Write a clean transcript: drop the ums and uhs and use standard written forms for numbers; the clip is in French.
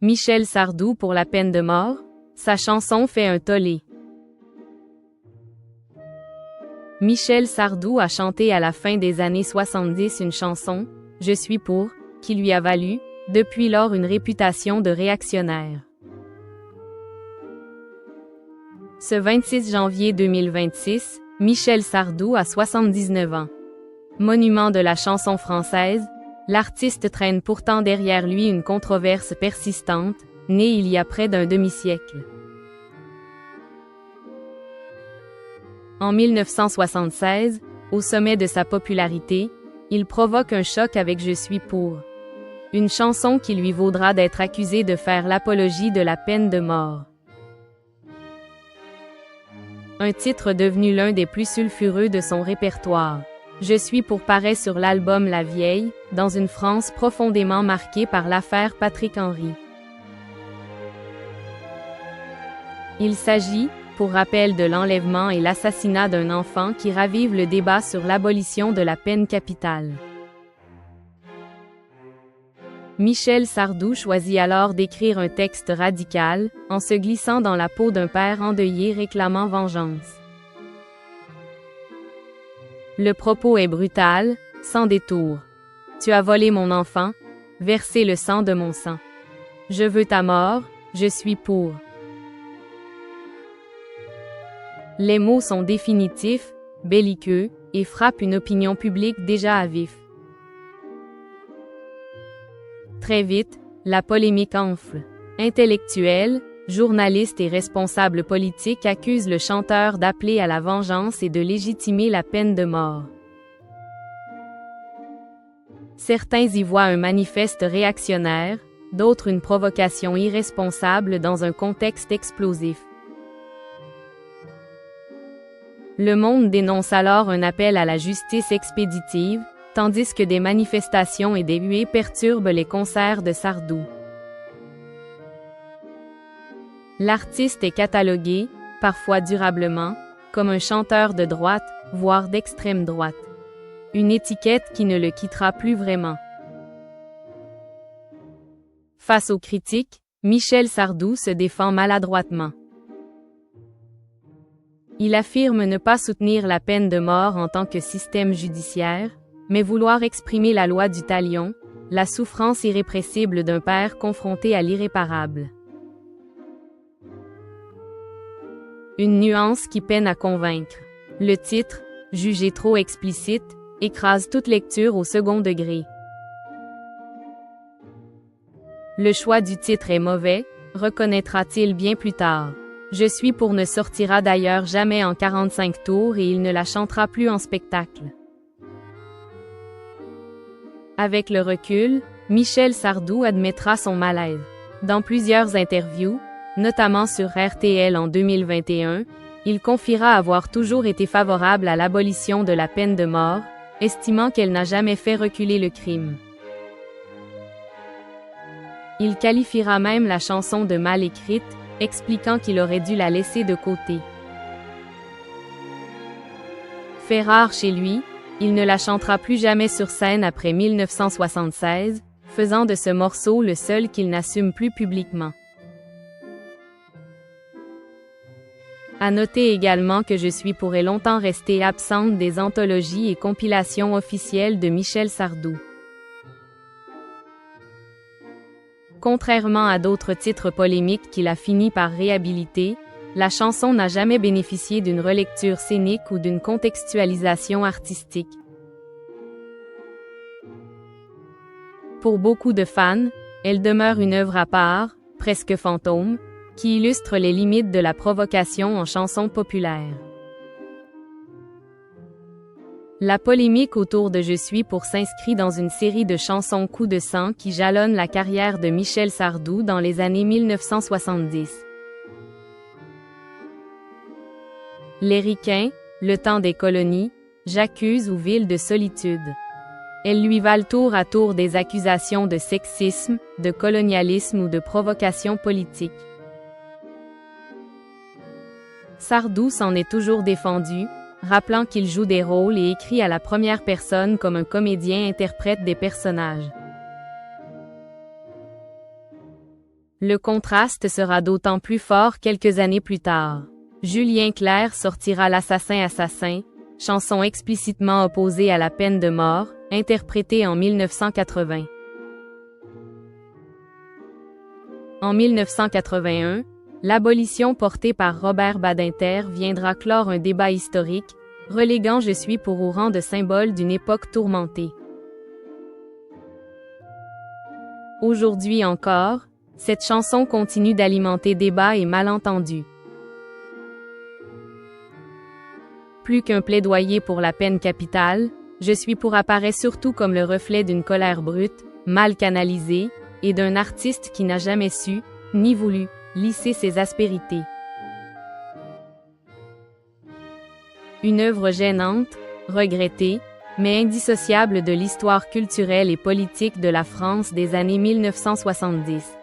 Michel Sardou pour la peine de mort, sa chanson fait un tollé. Michel Sardou a chanté à la fin des années 70 une chanson, « Je suis pour », qui lui a valu, depuis lors une réputation de réactionnaire. Ce 26 janvier 2026, Michel Sardou a 79 ans. Monument de la chanson française, l'artiste traîne pourtant derrière lui une controverse persistante, née il y a près d'un demi-siècle. En 1976, au sommet de sa popularité, il provoque un choc avec Je suis pour. Une chanson qui lui vaudra d'être accusé de faire l'apologie de la peine de mort. Un titre devenu l'un des plus sulfureux de son répertoire. Je suis pour paraît sur l'album La Vieille, dans une France profondément marquée par l'affaire Patrick Henry. Il s'agit, pour rappel, de l'enlèvement et l'assassinat d'un enfant qui ravive le débat sur l'abolition de la peine capitale. Michel Sardou choisit alors d'écrire un texte radical, en se glissant dans la peau d'un père endeuillé réclamant vengeance. Le propos est brutal, sans détour. Tu as volé mon enfant, versé le sang de mon sang. Je veux ta mort, je suis pour. Les mots sont définitifs, belliqueux, et frappent une opinion publique déjà à vif. Très vite, la polémique enfle. Intellectuels, journalistes et responsables politiques accusent le chanteur d'appeler à la vengeance et de légitimer la peine de mort. Certains y voient un manifeste réactionnaire, d'autres une provocation irresponsable dans un contexte explosif. Le Monde dénonce alors un appel à la justice expéditive, tandis que des manifestations et des huées perturbent les concerts de Sardou. L'artiste est catalogué, parfois durablement, comme un chanteur de droite, voire d'extrême droite. Une étiquette qui ne le quittera plus vraiment. Face aux critiques, Michel Sardou se défend maladroitement. Il affirme ne pas soutenir la peine de mort en tant que système judiciaire, mais vouloir exprimer la loi du talion, la souffrance irrépressible d'un père confronté à l'irréparable. Une nuance qui peine à convaincre. Le titre, jugé trop explicite, écrase toute lecture au second degré. Le choix du titre est mauvais, reconnaîtra-t-il bien plus tard. Je suis pour ne sortira d'ailleurs jamais en 45 tours et il ne la chantera plus en spectacle. Avec le recul, Michel Sardou admettra son malaise. Dans plusieurs interviews, notamment sur RTL en 2021, il confiera avoir toujours été favorable à l'abolition de la peine de mort, estimant qu'elle n'a jamais fait reculer le crime. Il qualifiera même la chanson de mal écrite, expliquant qu'il aurait dû la laisser de côté. Fait rare chez lui, il ne la chantera plus jamais sur scène après 1976, faisant de ce morceau le seul qu'il n'assume plus publiquement. À noter également que Je suis pour est longtemps restée absente des anthologies et compilations officielles de Michel Sardou. Contrairement à d'autres titres polémiques qu'il a fini par réhabiliter, la chanson n'a jamais bénéficié d'une relecture scénique ou d'une contextualisation artistique. Pour beaucoup de fans, elle demeure une œuvre à part, presque fantôme, qui illustre les limites de la provocation en chanson populaire. La polémique autour de Je suis pour s'inscrit dans une série de chansons coup de sang qui jalonnent la carrière de Michel Sardou dans les années 1970. Les Ricains, Le temps des colonies, J'accuse ou Ville de solitude. Elles lui valent tour à tour des accusations de sexisme, de colonialisme ou de provocation politique. Sardou s'en est toujours défendu, rappelant qu'il joue des rôles et écrit à la première personne comme un comédien interprète des personnages. Le contraste sera d'autant plus fort quelques années plus tard. Julien Clerc sortira L'Assassin assassin, chanson explicitement opposée à la peine de mort, interprétée en 1980. En 1981, l'abolition portée par Robert Badinter viendra clore un débat historique, reléguant Je suis pour au rang de symbole d'une époque tourmentée. Aujourd'hui encore, cette chanson continue d'alimenter débats et malentendus. Plus qu'un plaidoyer pour la peine capitale, Je suis pour apparaît surtout comme le reflet d'une colère brute, mal canalisée, et d'un artiste qui n'a jamais su, ni voulu, lisser ses aspérités. Une œuvre gênante, regrettée, mais indissociable de l'histoire culturelle et politique de la France des années 1970.